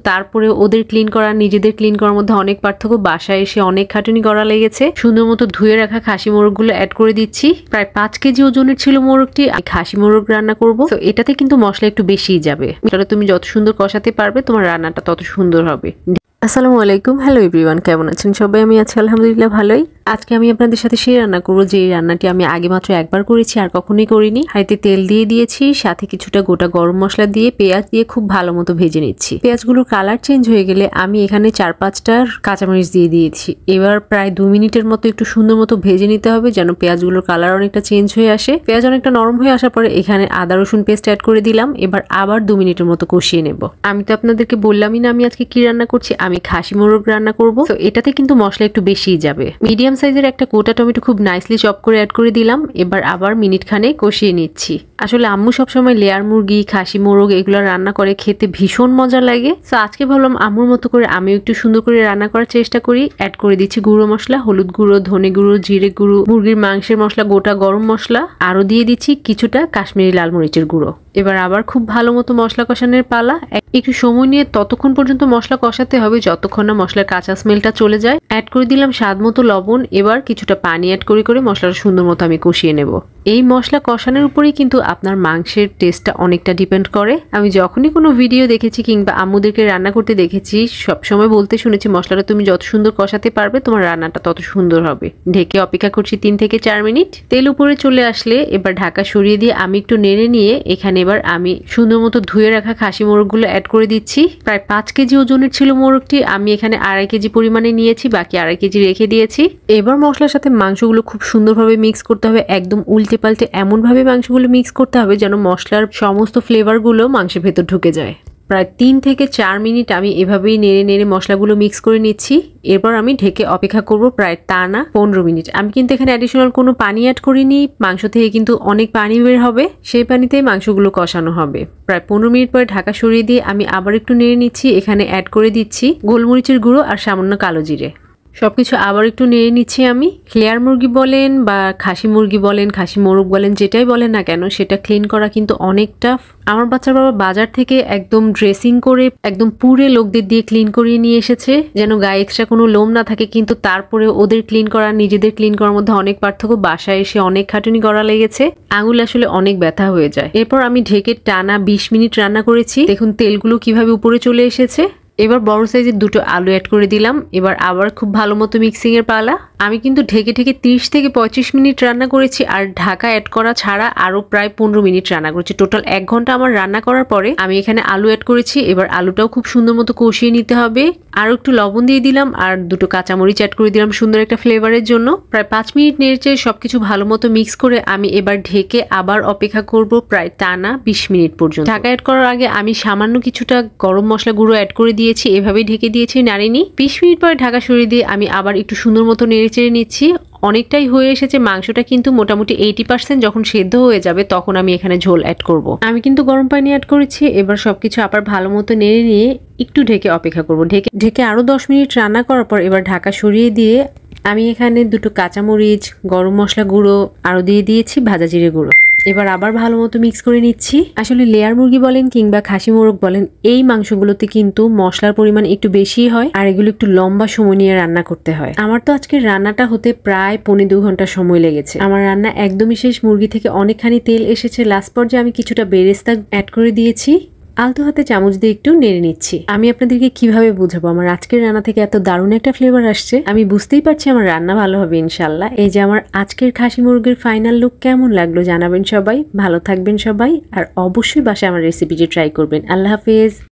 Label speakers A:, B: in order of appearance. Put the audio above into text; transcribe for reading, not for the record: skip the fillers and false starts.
A: তারপরে ওদের ক্লিন করা নিজেদের ক্লিন করার মধ্যে অনেক পার্থক্য। বাসায় এসে অনেক খাটুনি করা লেগেছে। সুন্দর মতো ধুয়ে রাখা খাসি মোরগগুলো অ্যাড করে দিচ্ছি। প্রায় 5 কেজি ওজনের ছিল মোরগটি। খাসি মোরগ রান্না করব, তো এটাতে কিন্তু মশলা একটু বেশিই যাবে। এটা তুমি যত সুন্দর কষাতে পারবে তোমার রান্নাটা তত সুন্দর হবে। আসসালামু আলাইকুম, হ্যালো এভরিওয়ান, কেমন আছেন সবাই? আমি আছি আলহামদুলিল্লাহ ভালোই। আজকে আমি আপনাদের সাথে সেই রান্না করবো যে রান্নাটি আমি আগে মাত্র একবার করেছি, আর কখনোই করিনি। হাঁড়িতে তেল দিয়ে দিয়েছি, সাথে কিছুটা গোটা গরম মশলা দিয়ে পেঁয়াজ দিয়ে খুব ভালো মতো ভেজে নিচ্ছি। পেঁয়াজগুলোর কালার চেঞ্জ হয়ে গেলে আমি এখানে 4-5টা কাঁচামরিচ দিয়ে দিয়েছি। এবার প্রায় 2 মিনিটের মতো একটু সুন্দর মতো ভেজে নিতে হবে যেন পেঁয়াজগুলোর কালার অনেকটা চেঞ্জ হয়ে আসে। পেঁয়াজ অনেকটা নরম হয়ে আসার পরে এখানে আদা রসুন পেস্ট অ্যাড করে দিলাম। এবার আবার 2 মিনিটের মতো কষিয়ে নেব। আমি তো আপনাদেরকে বললামই না আমি আজকে কি রান্না করছি, আমি খাসি মোরগ রান্না করব। তো এটাতে কিন্তু মশলা একটু বেশিই যাবে। মিডিয়াম সাইজের একটা গোটা টমেটো খুব নাইসলি চপ করে অ্যাড করে দিলাম। এবার আবার মিনিট খানেক কষিয়ে নিচ্ছি। আসলে আম্মু সবসময় লেয়ার মুরগি, খাসি মোরগ এগুলো রান্না করে, খেতে ভীষণ মজা লাগে। তো আজকে ভাবলাম আম্মুর মতো করে আমিও একটু সুন্দর করে রান্না করার চেষ্টা করি। অ্যাড করে দিচ্ছি গুঁড়ো মশলা, হলুদ গুঁড়ো, ধনে গুঁড়ো, জিরে গুঁড়ো, মুরগির মাংসের মশলা, গোটা গরম মশলা, আরো দিয়ে দিচ্ছি কিছুটা কাশ্মীরি লাল মরিচের গুঁড়ো। এবার আবার খুব ভালো মতো মশলা কষানোর পালা। একটু সময় নিয়ে ততক্ষণ পর্যন্ত মশলা কষাতে হবে যতক্ষণ না মশলার কাঁচা স্মেলটা চলে যায়। অ্যাড করে দিলাম স্বাদ মতো লবণ। এবার কিছুটা পানি অ্যাড করে মশলাটা সুন্দর মতো আমি কষিয়ে নেব। এই মশলা কষানোর উপরেই কিন্তু আপনার মাংসের টেস্টটা অনেকটা ডিপেন্ড করে। আমি যখনই কোনো ভিডিও দেখেছি কিংবা আম্মুদেরকে রান্না করতে দেখেছি, সবসময় বলতে শুনেছি মশলাটা তুমি যত সুন্দর কষাতে পারবে তোমার রান্নাটা তত সুন্দর হবে। ঢেকে অপেক্ষা করছি 3 থেকে 4 মিনিট। তেল উপরে চলে আসলে এবার ঢাকা সরিয়ে দিয়ে আমি একটু নেড়ে নিয়ে এখানে এবার আমি সুন্দর মতো ধুয়ে রাখা খাসি মোরগগুলো অ্যাড করে দিচ্ছি। প্রায় 5 কেজি ওজনের ছিল মোরগটি, আমি এখানে 2.5 কেজি পরিমাণে নিয়েছি, বাকি 2.5 কেজি রেখে দিয়েছি। এবার মশলার সাথে মাংসগুলো খুব সুন্দরভাবে মিক্স করতে হবে। একদম উল্টে পাল্টে এমন ভাবে মাংসগুলো মিক্স করতে হবে যেন মশলার সমস্ত ফ্লেভার গুলো মাংসের ভেতর ঢুকে যায়। প্রায় 3 থেকে 4 মিনিট আমি এভাবেই নেড়ে নেড়ে মশলাগুলো মিক্স করে নিচ্ছি। এরপর আমি ঢেকে অপেক্ষা করব প্রায় টানা 15 মিনিট। আমি কিন্তু এখানে অ্যাডিশনাল কোনো পানি অ্যাড করিনি। মাংস থেকে কিন্তু অনেক পানি বের হবে, সেই পানিতেই মাংসগুলো কষানো হবে। প্রায় 15 মিনিট পরে ঢাকা সরিয়ে দিয়ে আমি আবার একটু নেড়ে নিচ্ছি। এখানে অ্যাড করে দিচ্ছি গোলমরিচের গুঁড়ো আর সামান্য কালো জিরে। সবকিছু আবার একটু নেড়ে নিচ্ছি। আমি লেয়ার মুরগি বলেন বা খাসি মুরগি বলেন, খাসি মোরগ বলেন, যেটাই বলেন না কেন সেটা ক্লিন করা কিন্তু অনেক টাফ। আমার বাচ্চার বাবা বাজার থেকে একদম ড্রেসিং করে একদম পুরে লোকদের দিয়ে ক্লিন করিয়ে নিয়ে এসেছে যেন গায়ে এক্সট্রা কোনো লোম না থাকে, কিন্তু তারপরে ওদের ক্লিন করা নিজেদের ক্লিন করার মধ্যে অনেক পার্থক্য। বাসায় এসে অনেক খাটুনি করা লেগেছে, আঙুল আসলে অনেক ব্যথা হয়ে যায়। এরপর আমি ঢেকে টানা 20 মিনিট রান্না করেছি। দেখুন তেলগুলো কিভাবে উপরে চলে এসেছে। এবার বড় সাইজের 2টো আলু অ্যাড করে দিলাম। এবার আবার খুব ভালো মতো মিক্সিং এর পালা। আমি কিন্তু ঢেকে 30 থেকে 35 মিনিট রান্না করেছি, আর ঢাকা অ্যাড করা ছাড়া আরো প্রায় 15 মিনিট রান্না করেছি। টোটাল 1 ঘন্টা আমার রান্না করার পরে আমি এখানে আলু অ্যাড করেছি। এবার আলুটাও খুব সুন্দর মতো কষিয়ে নিতে হবে। আর একটু লবণ দিয়ে দিলাম আর 2টো কাঁচামরিচ অ্যাড করে দিলাম সুন্দর একটা ফ্লেভারের জন্য। প্রায় 5 মিনিট নেড়েচেড়ে সবকিছু ভালো মতো মিক্স করে আমি এবার ঢেকে আবার অপেক্ষা করব প্রায় টানা 20 মিনিট পর্যন্ত। ঢাকা অ্যাড করার আগে আমি সামান্য কিছুটা গরম মশলা গুঁড়ো অ্যাড করে দিয়েছি, এভাবেই ঢেকে দিয়েছি, নাড়িনি। 20 মিনিট পরে ঢাকা সরিয়ে দিয়ে আমি আবার একটু সুন্দর মতো নেড়েচেড়ে নিচ্ছি। অনেকটাই হয়ে এসেছে মাংসটা, কিন্তু মোটামুটি 80% যখন সেদ্ধ হয়ে যাবে তখন আমি এখানে ঝোল অ্যাড করব। আমি কিন্তু গরম পানি অ্যাড করেছি। এবার সবকিছু আবার ভালো মতো নেড়ে নিয়ে একটু ঢেকে অপেক্ষা করব। ঢেকে আরো 10 মিনিট রান্না করার পর এবার ঢাকা সরিয়ে দিয়ে আমি এখানে 2টো কাঁচামরিচ, গরম মশলা গুঁড়ো আরো দিয়ে দিয়েছি, ভাজা জিরে গুঁড়ো। এবার আবার ভালো মতো মিক্স করে নিচ্ছি। আসলে লেয়ার মুরগি বলেন কিংবা খাসি মোরগ বলেন, এই মাংসগুলোতে কিন্তু মশলার পরিমাণ একটু বেশি হয়, আর এগুলো একটু লম্বা সময় নিয়ে রান্না করতে হয়। আমার তো আজকের রান্নাটা হতে প্রায় 1.25 ঘন্টা সময় লেগেছে। আমার রান্না একদমই শেষ। মুরগি থেকে অনেকখানি তেল এসেছে। লাস্ট পর্যায়ে আমি কিছুটা বেরেস্তা অ্যাড করে দিয়েছি। আলতো হাতে চামচ দিয়ে একটু নেড়ে নিচ্ছি। আমি আপনাদেরকে কিভাবে বুঝাবো আমার আজকের রান্না থেকে এত দারুণ একটা ফ্লেভার আসছে। আমি বুঝতেই পারছি আমার রান্না ভালো হবে ইনশাল্লাহ। এই যে আমার আজকের খাসি মুরগির ফাইনাল লুক কেমন লাগলো জানাবেন সবাই। ভালো থাকবেন সবাই, আর অবশ্যই বাসায় আমার রেসিপিটি ট্রাই করবেন। আল্লাহ হাফেজ।